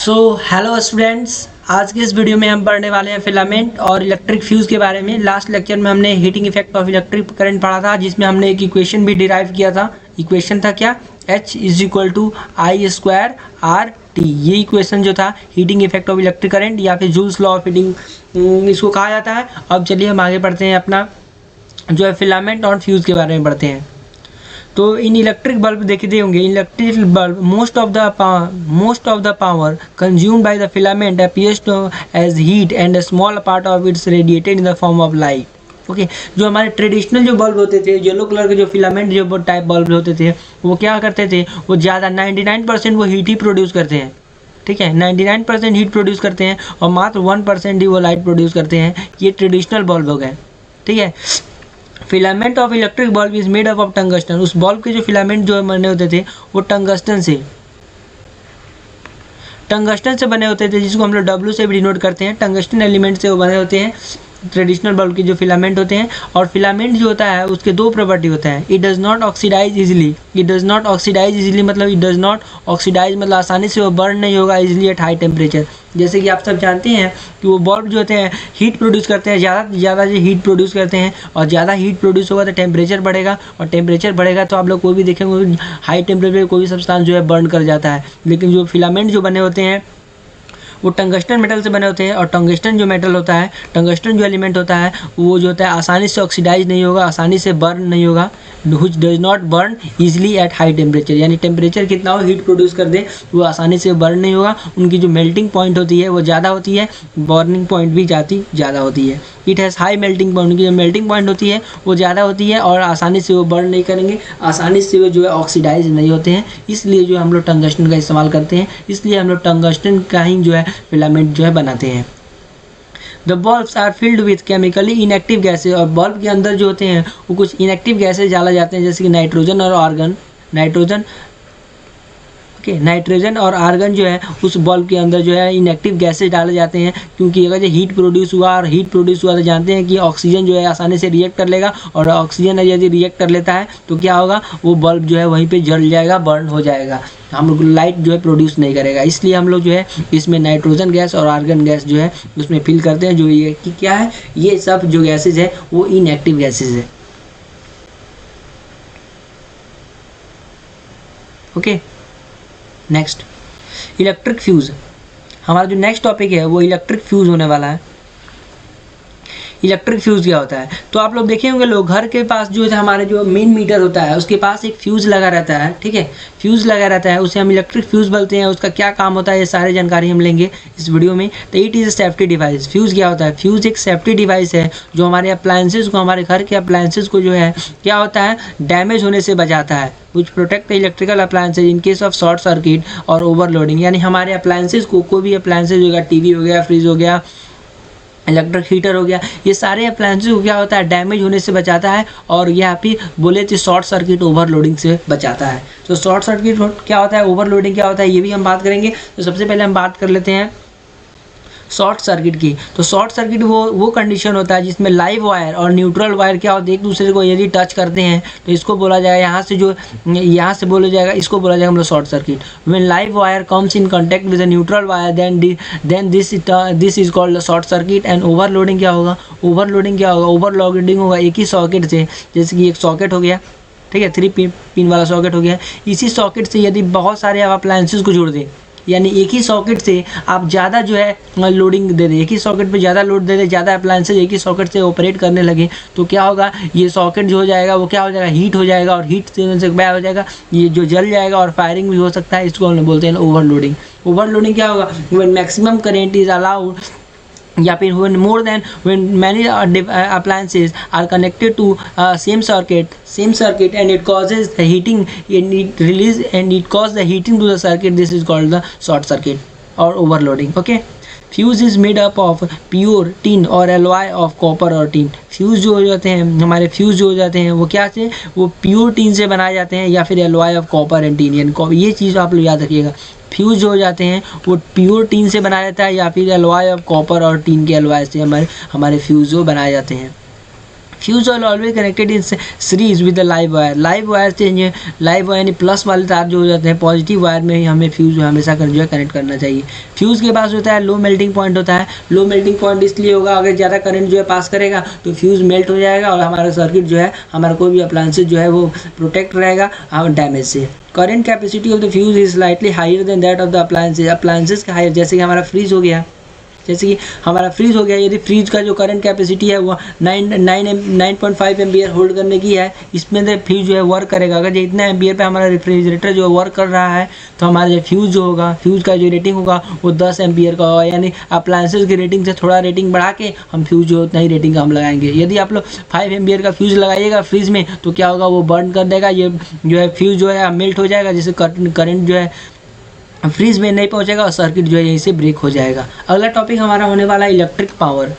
So hello students, आज के इस वीडियो में हम पढ़ने वाले हैं फिलामेंट और इलेक्ट्रिक फ्यूज़ के बारे में। लास्ट लेक्चर में हमने heating effect of electric current पढ़ा था, जिसमें हमने एक इक्वेशन भी डिराइव किया था। इक्वेशन था क्या? H = I²R T। ये इक्वेशन जो था heating effect of electric current या फिर जूल्स लॉ ऑफ हीटिंग इसको कहा जाता है। अब चलिए हम आगे पढ़ते हैं, अपना जो है फिलामेंट और फ्यूज़ के बारे में पढ़ते हैं। तो इन इलेक्ट्रिक बल्ब देखते होंगे, electric bulb most of the power consumed by the filament appears to as heat and a small part of its radiated in the form of light. Okay, जो हमारे ट्रेडिशनल जो बल्ब होते थे, yellow colour के जो filament जो type bulb होते थे, वो क्या करते थे, वो ज़्यादा 99% वो हीट ही प्रोड्यूस करते हैं। ठीक है, 99% हीट प्रोड्यूस करते हैं और मात्र 1% ही वो लाइट प्रोड्यूस करते हैं। ये ट्रेडिशनल बल्ब हो गए। ठीक है, filament of electric bulb is made up of tungsten. उस बल्ब के जो फिलामेंट जो बने होते थे वो टंगस्टन से बने होते थे, जिसको हम लोग W से भी डिनोट करते हैं। टंगस्टन एलिमेंट से वो बने होते हैं ट्रेडिशनल बल्ब के जो फिलामेंट होते हैं। और फिलामेंट जो होता है उसके दो प्रॉपर्टी होता है, it does not oxidize easily. मतलब इट डज नॉट ऑक्सीडाइज मतलब आसानी से वो बर्न नहीं होगा इजीली एट हाई टेम्परेचर। जैसे कि आप सब जानते हैं कि वो बल्ब जो होते हैं हीट प्रोड्यूस करते हैं, ज़्यादा से ज़्यादा जो हीट प्रोड्यूस करते हैं, और ज़्यादा हीट प्रोड्यूस होगा तो टेम्परेचर बढ़ेगा, और टेम्परेचर बढ़ेगा तो आप लोग कोई भी देखेंगे हाई टेम्परेचर कोई भी सब्सटेंस जो है बर्न कर जाता है। लेकिन जो फिलामेंट जो बने होते हैं वो टंगस्टन मेटल से बने होते हैं, और टंगस्टन जो मेटल होता है, टंगस्टन जो एलिमेंट होता है, वो जो होता है आसानी से ऑक्सीडाइज नहीं होगा, आसानी से बर्न नहीं होगा। Which does not burn easily at high temperature, यानी टेम्परेचर कितना हो हीट प्रोड्यूस कर दे वो आसानी से बर्न नहीं होगा। उनकी जो मेल्टिंग पॉइंट होती है वो ज़्यादा होती है, बर्निंग पॉइंट भी ज़्यादा होती है। It has high melting point, उनकी जो मेल्टिंग पॉइंट होती है वो ज़्यादा होती है, और आसानी से वो बर्न नहीं करेंगे, आसानी से वो जो है ऑक्सीडाइज नहीं होते हैं। इसलिए जो हम लोग टंगस्टन का इस्तेमाल करते हैं, इसलिए हम लोग टंगस्टन का ही जो है फिलामेंट जो है बनाते हैं। The bulbs are filled with chemically inactive gases, और बल्ब के अंदर जो होते हैं वो कुछ इनएक्टिव गैसेज डाला जाते हैं, जैसे कि नाइट्रोजन और आर्गन। नाइट्रोजन और आर्गन जो है उस बल्ब के अंदर जो है इनएक्टिव गैसेज डाले जाते हैं, क्योंकि अगर जो हीट प्रोड्यूस हुआ तो जानते हैं कि ऑक्सीजन जो है आसानी से रिएक्ट कर लेगा, और ऑक्सीजन यदि रिएक्ट कर लेता है तो क्या होगा, वो बल्ब जो है वहीं पे जल जाएगा, बर्न हो जाएगा, हम लोग लाइट जो है प्रोड्यूस नहीं करेगा। इसलिए हम लोग जो है इसमें नाइट्रोजन गैस और आर्गन गैस जो है उसमें फिल करते हैं। जो ये कि क्या है, ये सब जो गैसेज है वो इनएक्टिव गैसेज है। Okay, next electric fuse. हमारा जो नेक्स्ट टॉपिक है वो इलेक्ट्रिक फ्यूज़ होने वाला है। इलेक्ट्रिक फ्यूज़ क्या होता है, तो आप लोग देखे होंगे, लोग घर के पास जो है हमारे जो मेन मीटर होता है उसके पास एक फ्यूज़ लगा रहता है। ठीक है, फ्यूज़ लगा रहता है, उसे हम इलेक्ट्रिक फ्यूज़ बोलते हैं। उसका क्या काम होता है ये सारी जानकारी हम लेंगे इस वीडियो में। तो it is a safety device. Fuse क्या होता है, फ्यूज़ एक सेफ्टी डिवाइस है जो हमारे अप्लायंसेज को, हमारे घर के अप्लायंसेज को जो है क्या होता है, डैमेज होने से बचाता है। विच protect electrical appliances in case of short circuit और ओवरलोडिंग। यानी हमारे अप्लायंसेज को, कोई भी अप्लायंसेज होगा, टीवी हो गया, फ्रिज हो गया, इलेक्ट्रिक हीटर हो गया, ये सारे अप्लायंसेज को क्या होता है, डैमेज होने से बचाता है, और यहाँ पे बोले तो शॉर्ट सर्किट ओवरलोडिंग से बचाता है। तो शॉर्ट सर्किट क्या होता है, ओवरलोडिंग क्या होता है, ये भी हम बात करेंगे। तो सबसे पहले हम बात कर लेते हैं शॉर्ट सर्किट की। तो शॉर्ट सर्किट वो कंडीशन होता है जिसमें लाइव वायर और न्यूट्रल वायर क्या होते हैं, एक दूसरे को यदि टच करते हैं तो इसको बोला जाएगा, यहाँ से बोला जाएगा, इसको बोला जाएगा हम लोग short circuit. When live wire comes in contact with a neutral wire then this is called short circuit. And overloading क्या होगा, ओवरलोडिंग होगा एक ही सॉकेट से। जैसे कि एक सॉकेट हो गया, ठीक है, 3 पिन वाला सॉकेट हो गया, इसी सॉकेट से यदि बहुत सारे आप अप्लायंसेस को जोड़ दें, यानी एक ही सॉकेट से आप ज़्यादा जो है लोडिंग दे दें, एक ही सॉकेट पे ज़्यादा लोड दे दें, ज़्यादा अप्लायंसेज एक ही सॉकेट से ऑपरेट करने लगे, तो क्या होगा, ये सॉकेट जो हो जाएगा वो क्या हो जाएगा, हीट हो जाएगा, और हीट से क्या हो जाएगा, ये जो जल जाएगा और फायरिंग भी हो सकता है। इसको हम बोलते हैं ओवरलोडिंग। ओवरलोडिंग क्या होगा, when maximum current is allowed, या फिर when many appliances are connected to same circuit and it causes the heating, and it causes the heating to the circuit, this is called the short circuit or overloading. Okay, fuse is made up of pure tin और alloy of copper और tin. Fuse जो हो जाते हैं, हमारे fuse जो हो जाते हैं वो क्या से, वो प्योर टिन से बनाए जाते हैं, या फिर alloy of copper and tin. यानी ये चीज़ आप लोग याद रखिएगा, फ्यूज़ जो हो जाते हैं वो प्योर टिन से बनाया जाता है, या फिर एलॉय ऑफ कॉपर और टिन के एलॉय से हमारे फ्यूज़ जो बनाए जाते हैं। Fuse oil always connected in series with the live wire. Live wire से लाइव वायर यानी प्लस वाले तार जो हो जाते हैं, पॉजिटिव वायर में ही हमें फ्यूज हमेशा जो है कनेक्ट करना चाहिए। फ्यूज़ के पास होता है लो मेल्टिंग पॉइंट होता है। लो मेल्टिंग पॉइंट इसलिए होगा, अगर ज़्यादा करंट जो है पास करेगा तो फ्यूज़ मेल्ट हो जाएगा और हमारा सर्किट जो है, हमारा कोई भी अप्लायंसेज जो है वो प्रोटेक्ट रहेगा डैमेज से। Current capacity of the fuse is slightly higher than that of the appliances. Appliances का हायर, जैसे कि हमारा फ्रीज हो गया, जैसे कि हमारा फ्रीज हो गया, यदि फ्रीज का जो करंट कैपेसिटी है वो 9.5 एम्पियर होल्ड करने की है, इसमें से फ्यूज जो है वर्क करेगा। अगर इतना एम्पियर पे हमारा रेफ्रिजरेटर जो है वर्क कर रहा है तो हमारा जो फ्यूज जो होगा, फ्यूज का जो रेटिंग होगा वो 10 एम्पियर का होगा। यानी अप्लायंसेज की रेटिंग से थोड़ा रेटिंग बढ़ा के हम फ्यूज जो उतना ही रेटिंग का हम लगाएंगे। यदि आप लोग 5 एम्पियर का फ्यूज लगाइएगा फ्रीज में तो क्या होगा, वो बर्न कर देगा, ये जो है फ्यूज जो है मेल्ट हो जाएगा, जिससे करंट जो है फ्रीज में नहीं पहुंचेगा और सर्किट जो है यहीं से ब्रेक हो जाएगा। अगला टॉपिक हमारा होने वाला है इलेक्ट्रिक पावर।